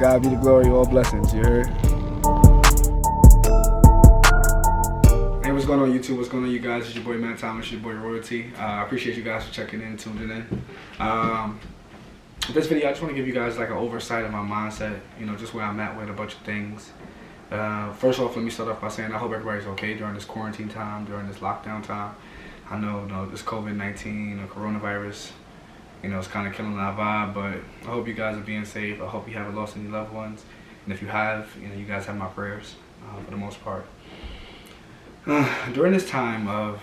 God be the glory, all blessings, you heard? Hey, what's going on YouTube? What's going on, you guys? It's your boy Matt Thomas, your boy Royalty. I appreciate you guys for checking in, tuning in. With this video, I just want to give you guys like an oversight of my mindset, you know, just where I'm at with a bunch of things. First off, let me start off by saying I hope everybody's okay during this quarantine time, during this lockdown time. I know, this COVID-19 or coronavirus, you know, it's kind of killing our vibe, but I hope you guys are being safe. I hope you haven't lost any loved ones. And if you have, you know, you guys have my prayers for the most part. During this time of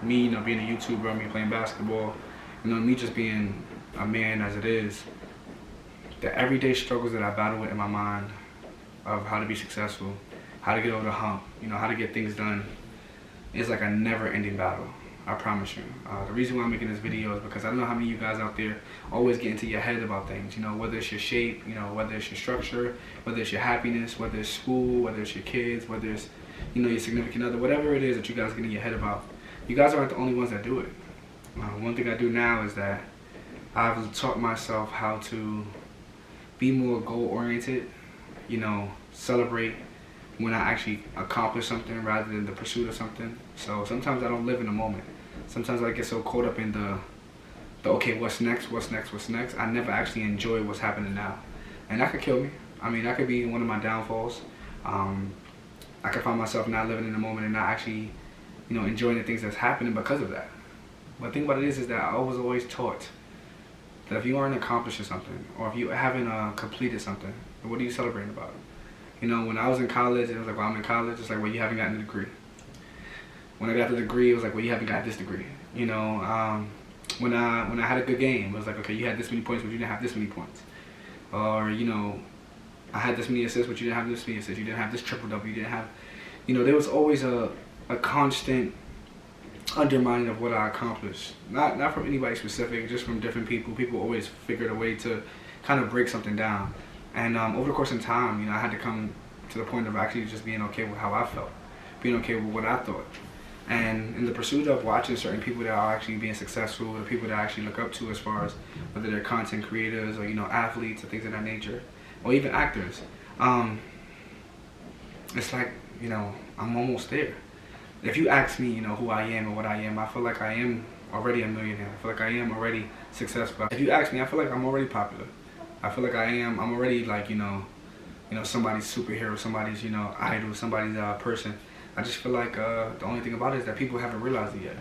me, you know, being a YouTuber, me playing basketball, you know, me just being a man as it is, the everyday struggles that I battle with in my mind of how to be successful, how to get over the hump, you know, how to get things done, is like a never-ending battle. I promise you. The reason why I'm making this video is because I know how many of you guys out there always get into your head about things, you know, whether it's your shape, you know, whether it's your structure, whether it's your happiness, whether it's school, whether it's your kids, whether it's, you know, your significant other, whatever it is that you guys get in your head about. You guys aren't the only ones that do it. One thing I do now is that I've taught myself how to be more goal-oriented, you know, celebrate when I actually accomplish something rather than the pursuit of something. So sometimes I don't live in the moment. Sometimes I get so caught up in the okay, what's next, what's next, what's next. I never actually enjoy what's happening now. And that could kill me. I mean, that could be one of my downfalls. I could find myself not living in the moment and not actually, you know, enjoying the things that's happening because of that. But the thing about it is that I was always taught that if you aren't accomplishing something, or if you haven't completed something, what are you celebrating about? You know, when I was in college, it was like, well, I'm in college. It's like, well, you haven't gotten a degree. When I got the degree, it was like, well, you haven't got this degree. You know, when I had a good game, it was like, okay, you had this many points, but you didn't have this many points. Or, you know, I had this many assists, but you didn't have this many assists. You didn't have this triple-double. You didn't have, you know, there was always a constant undermining of what I accomplished. Not from anybody specific, just from different people. People always figured a way to kind of break something down. And over the course of time, you know, I had to come to the point of actually just being okay with how I felt, being okay with what I thought. And in the pursuit of watching certain people that are actually being successful, the people that I actually look up to as far as whether they're content creators or, you know, athletes or things of that nature, or even actors, it's like, you know, I'm almost there. If you ask me, you know, who I am or what I am, I feel like I am already a millionaire. I feel like I am already successful. If you ask me, I feel like I'm already popular. I feel like I'm already like, you know, somebody's superhero, somebody's, you know, idol, somebody's person. I just feel like the only thing about it is that people haven't realized it yet.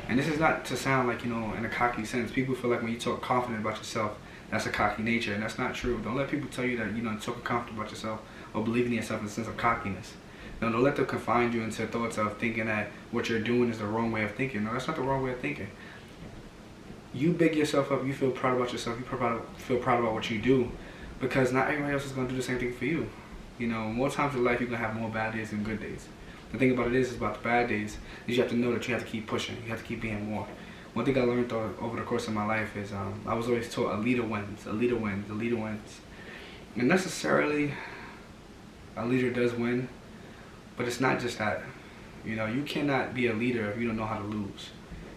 And this is not to sound like, you know, in a cocky sense. People feel like when you talk confident about yourself, that's a cocky nature, and that's not true. Don't let people tell you that, you know, talking confident about yourself or believing in yourself in a sense of cockiness. No, don't let them confine you into thoughts of thinking that what you're doing is the wrong way of thinking. No, that's not the wrong way of thinking. You big yourself up, you feel proud about yourself, you feel proud about what you do, because not everybody else is going to do the same thing for you. You know, more times in life you're going to have more bad days than good days. The thing about it is about the bad days is you have to know that you have to keep pushing, you have to keep being more. One thing I learned over the course of my life is I was always taught a leader wins, a leader wins, a leader wins. And necessarily a leader does win, but it's not just that. You know, you cannot be a leader if you don't know how to lose.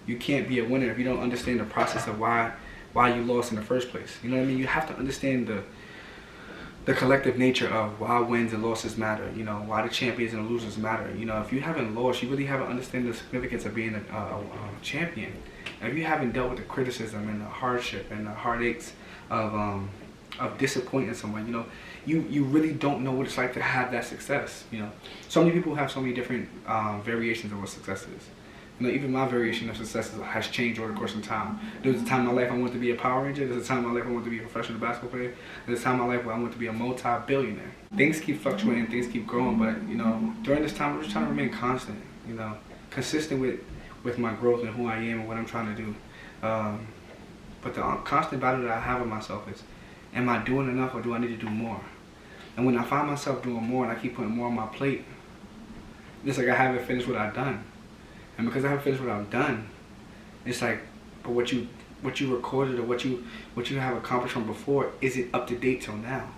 You can't be a winner if you don't understand the process of why you lost in the first place. You know what I mean? You have to understand the collective nature of why wins and losses matter. You know, why the champions and the losers matter. You know, if you haven't lost, you really haven't understood the significance of being a champion. If you haven't dealt with the criticism and the hardship and the heartaches of disappointing someone, you know, you really don't know what it's like to have that success. You know, so many people have so many different variations of what success is. You know, even my variation of success has changed over the course of time. There was a time in my life I wanted to be a Power Ranger. There's a time in my life I wanted to be a professional basketball player. There's a time in my life where I wanted to be a multi-billionaire. Things keep fluctuating, things keep growing, but, you know, during this time I'm just trying to remain constant, you know, consistent with my growth and who I am and what I'm trying to do. But the constant battle that I have with myself is, am I doing enough or do I need to do more? And when I find myself doing more and I keep putting more on my plate, it's like I haven't finished what I've done. And because I haven't finished what I've done, it's like, but what you recorded or what you have accomplished from before, is it up to date till now?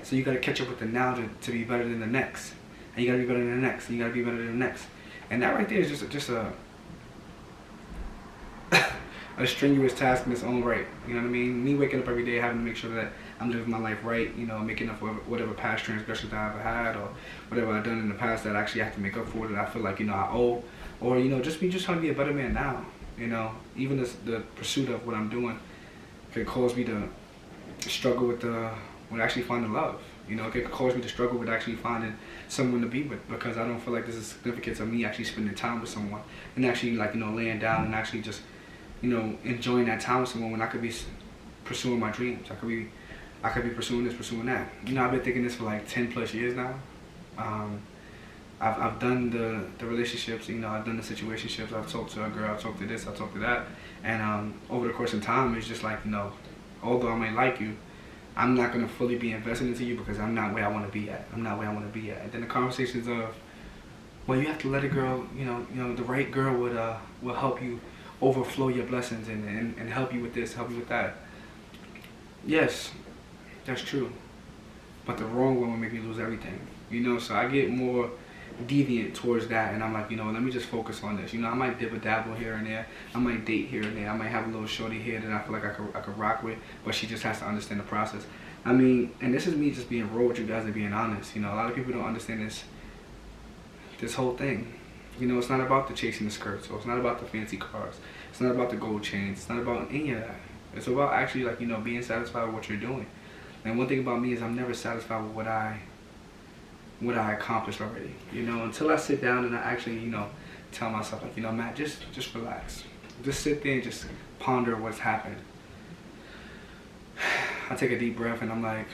So you got to catch up with the now to be better than the next, and you got to be better than the next, and you got to be better than the next. And that right there is just a a strenuous task in its own right. You know what I mean? Me waking up every day having to make sure that I'm living my life right, you know, making up for whatever past transgressions I ever had or whatever I've done in the past that I actually have to make up for that I feel like, you know, I owe. Or, you know, just trying to be a better man now. You know, even the pursuit of what I'm doing could cause me to struggle with actually finding love. You know, it could cause me to struggle with actually finding someone to be with, because I don't feel like there's a significance of me actually spending time with someone and actually, like, you know, laying down and actually just, you know, enjoying that time with someone when I could be pursuing my dreams. I could be pursuing this, pursuing that. You know, I've been thinking this for like 10 plus years now. I've done the relationships, you know, I've done the situationships. I've talked to a girl, I've talked to this, I've talked to that. And over the course of time, it's just like, you know, although I might like you, I'm not going to fully be invested into you because I'm not where I want to be at. I'm not where I want to be at. And then the conversations of, well, you have to let a girl, you know, the right girl will help you overflow your blessings and help you with this, help you with that. Yes, that's true. But the wrong one will make me lose everything. You know, so I get more deviant towards that, and I'm like, you know, let me just focus on this. You know, I might dip a dabble here and there, I might date here and there, I might have a little shorty here that I feel like I could rock with, but she just has to understand the process. I mean, and this is me just being real with you guys and being honest. You know, a lot of people don't understand this whole thing. You know, it's not about the chasing the skirts, or it's not about the fancy cars, it's not about the gold chains, it's not about any of that. It's about actually, like, you know, being satisfied with what you're doing. And one thing about me is I'm never satisfied with what I accomplished already. You know, until I sit down and I actually, you know, tell myself, like, you know, Matt, just relax. Just sit there and just ponder what's happened. I take a deep breath and I'm like,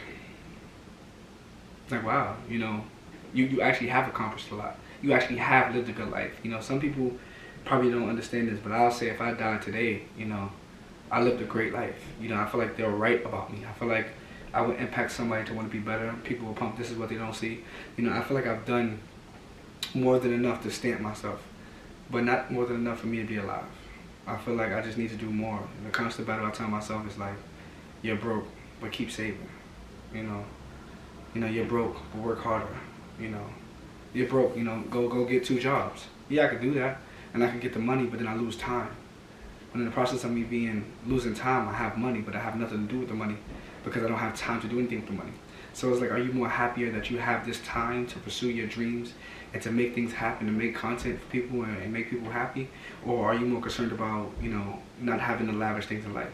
wow, you know, you actually have accomplished a lot. You actually have lived a good life. You know, some people probably don't understand this, but I'll say if I died today, you know, I lived a great life. You know, I feel like they're right about me. I feel like I would impact somebody to want to be better. People will pump, this is what they don't see. You know, I feel like I've done more than enough to stamp myself, but not more than enough for me to be alive. I feel like I just need to do more. And the constant battle I tell myself is like, you're broke, but keep saving. You know, you're broke, but work harder. You know, you're broke, you know, go get 2 jobs. Yeah, I could do that, and I could get the money, but then I lose time. And in the process of me losing time, I have money, but I have nothing to do with the money because I don't have time to do anything with the money. So it's like, are you more happier that you have this time to pursue your dreams and to make things happen, to make content for people and make people happy? Or are you more concerned about, you know, not having the lavish things in life?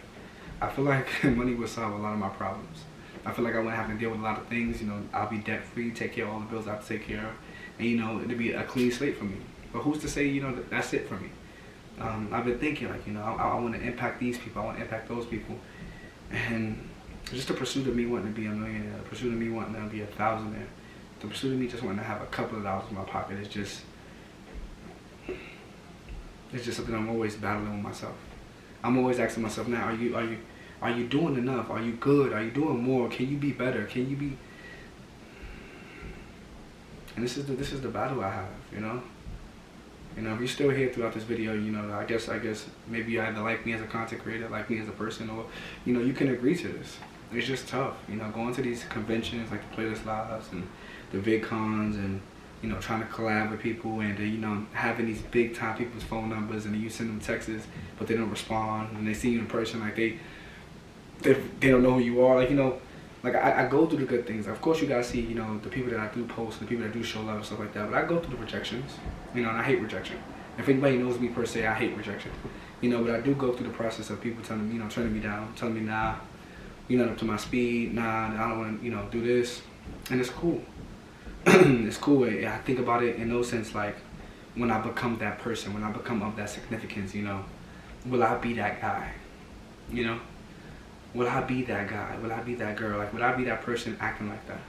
I feel like money will solve a lot of my problems. I feel like I wouldn't have to deal with a lot of things. You know, I'll be debt free, take care of all the bills I have to take care of, and, you know, it'll be a clean slate for me. But who's to say, you know, that's it for me? I've been thinking, like, you know, I want to impact these people, I want to impact those people, and just the pursuit of me wanting to be a millionaire, the pursuit of me wanting to be a thousandaire, the pursuit of me just wanting to have a couple of dollars in my pocket is just, it's just something I'm always battling with myself. I'm always asking myself now, are you doing enough? Are you good? Are you doing more? Can you be better? Can you be? And this is the battle I have, you know. You know, if you're still here throughout this video, you know, I guess maybe you either like me as a content creator, like me as a person, or, you know, you can agree to this. It's just tough, you know, going to these conventions like the Playlist Lives and the VidCons, and, you know, trying to collab with people, and, you know, having these big time people's phone numbers, and you send them texts, but they don't respond, and they see you in person, like they don't know who you are, like, you know. Like, I go through the good things. Of course, you guys see, you know, the people that I do post, the people that do show love and stuff like that. But I go through the rejections, you know, and I hate rejection. If anybody knows me per se, I hate rejection. You know, but I do go through the process of people telling me, you know, turning me down, telling me, nah, you're not up to my speed, nah, I don't want to, you know, do this. And it's cool. It's cool. I think about it in no sense, like, when I become that person, when I become of that significance, you know, will I be that guy, you know? Will I be that guy? Will I be that girl? Like, will I be that person acting like that?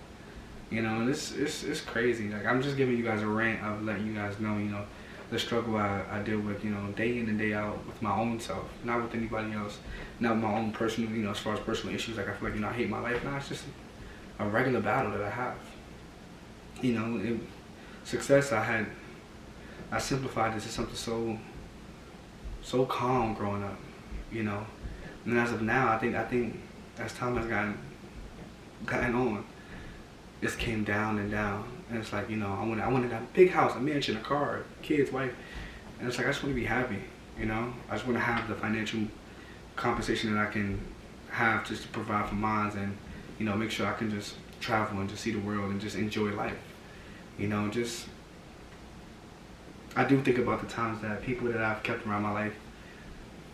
You know, and it's crazy. Like, I'm just giving you guys a rant of letting you guys know, you know, the struggle I deal with, you know, day in and day out with my own self, not with anybody else, not with my own personal, you know, as far as personal issues. Like, I feel like, you know, I hate my life. Now it's just a regular battle that I have. You know, success, I simplified this to something so calm growing up, you know. And as of now, I think as time has gotten on, this came down and down. And it's like, you know, I wanted that big house, a mansion, a car, kids, wife. And it's like, I just want to be happy, you know. I just want to have the financial compensation that I can have just to provide for mine, and make sure I can just travel and just see the world and just enjoy life. Just I do think about the times that people that I've kept around my life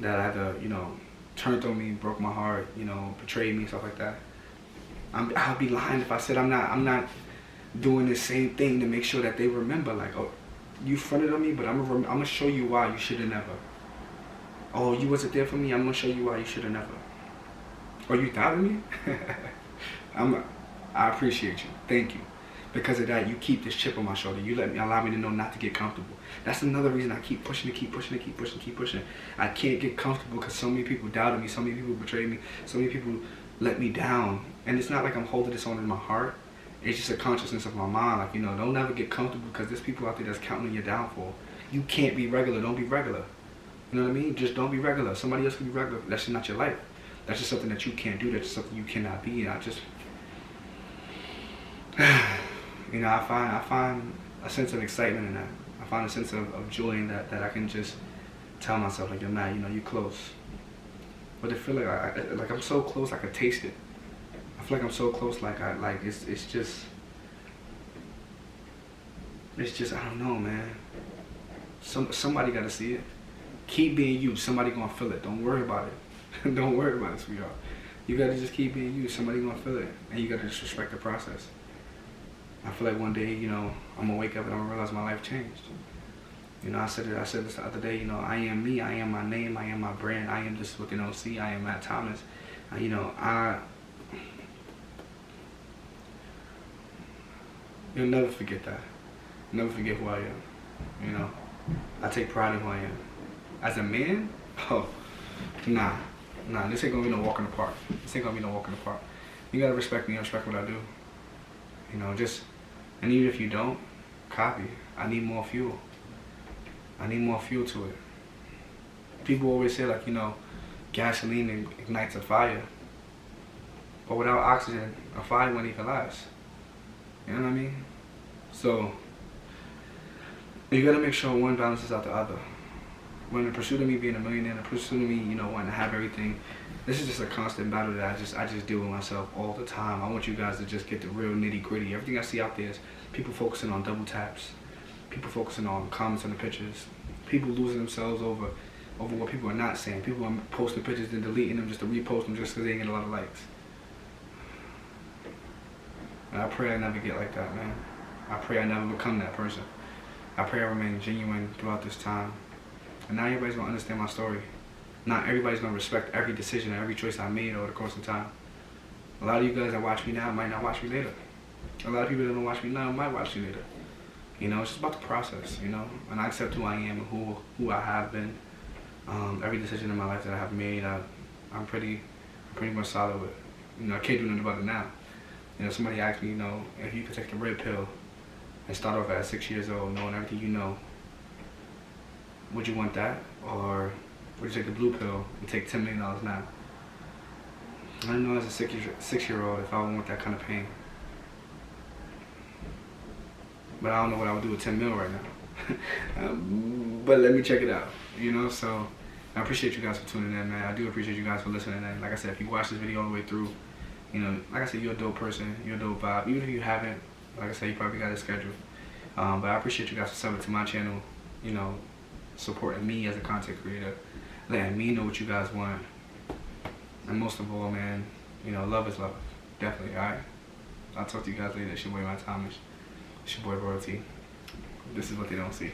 that either turned on me, broke my heart, betrayed me, stuff like that. I'll be lying if I said I'm not doing the same thing to make sure that they remember, like, oh, you fronted on me, but I'm gonna show you why you should have never. Oh, you wasn't there for me, I'm gonna show you why you should have never. Or you doubted me? I appreciate you. Thank you. Because of that, you keep this chip on my shoulder. You allow me to know not to get comfortable. That's another reason I keep pushing it, keep pushing it, keep pushing, keep pushing. I can't get comfortable because so many people doubted me, so many people betrayed me, so many people let me down. And it's not like I'm holding this on in my heart. It's just a consciousness of my mind. Like, don't ever get comfortable because there's people out there that's counting on your downfall. You can't be regular. Don't be regular. You know what I mean? Just don't be regular. Somebody else can be regular. That's just not your life. That's just something that you can't do. That's just something you cannot be. And I just, I find a sense of excitement in that. I find a sense of joy in that I can just tell myself, like, you're mad, you're close. But I feel like I'm so close, I can taste it. I feel like I'm so close, it's just I don't know, man. Somebody gotta see it. Keep being you. Somebody gonna feel it. Don't worry about it. Don't worry about it, sweetheart. You gotta just keep being you. Somebody gonna feel it, and you gotta just respect the process. I feel like one day, I'm gonna wake up and I'm gonna realize my life changed. I said this the other day. I am me. I am my name. I am my brand. I am this with an OC. I am Matt Thomas. You'll never forget that. Never forget who I am. I take pride in who I am. As a man, oh, nah, this ain't gonna be no walk in the park. This ain't gonna be no walk in the park. You gotta respect me and respect what I do. And even if you don't, copy. I need more fuel. I need more fuel to it. People always say, like, gasoline ignites a fire. But without oxygen, a fire wouldn't even last. You know what I mean? So, you gotta make sure one balances out the other. When the pursuit of me being a millionaire, the pursuit of me, wanting to have everything, this is just a constant battle that I just deal with myself all the time. I want you guys to just get the real nitty gritty. Everything I see out there is people focusing on double taps, people focusing on comments on the pictures, people losing themselves over what people are not saying. People are posting pictures and deleting them just to repost them just because they ain't get a lot of likes. And I pray I never get like that, man. I pray I never become that person. I pray I remain genuine throughout this time. And not everybody's gonna understand my story. Not everybody's gonna respect every decision and every choice I made over the course of time. A lot of you guys that watch me now might not watch me later. A lot of people that don't watch me now might watch me later. It's just about the process, And I accept who I am and who I have been. Every decision in my life that I have made, I'm pretty much solid with. I can't do nothing about it now. Somebody asked me, if you could take the red pill and start off at 6 years old, knowing everything you know, would you want that? Or would you take the blue pill and take $10 million now? I don't know as a 6-year-old if I would want that kind of pain. But I don't know what I would do with 10 mil right now. But let me check it out, So I appreciate you guys for tuning in, man. I do appreciate you guys for listening. And like I said, if you watch this video all the way through, like I said, you're a dope person. You're a dope vibe. Even if you haven't, like I said, you probably got a schedule. But I appreciate you guys for subbing to my channel, supporting me as a content creator, letting me know what you guys want. And most of all, man, love is love. Definitely, alright? I'll talk to you guys later. It's your boy, Matt Thomas. It's your boy, Royalty. This is what they don't see.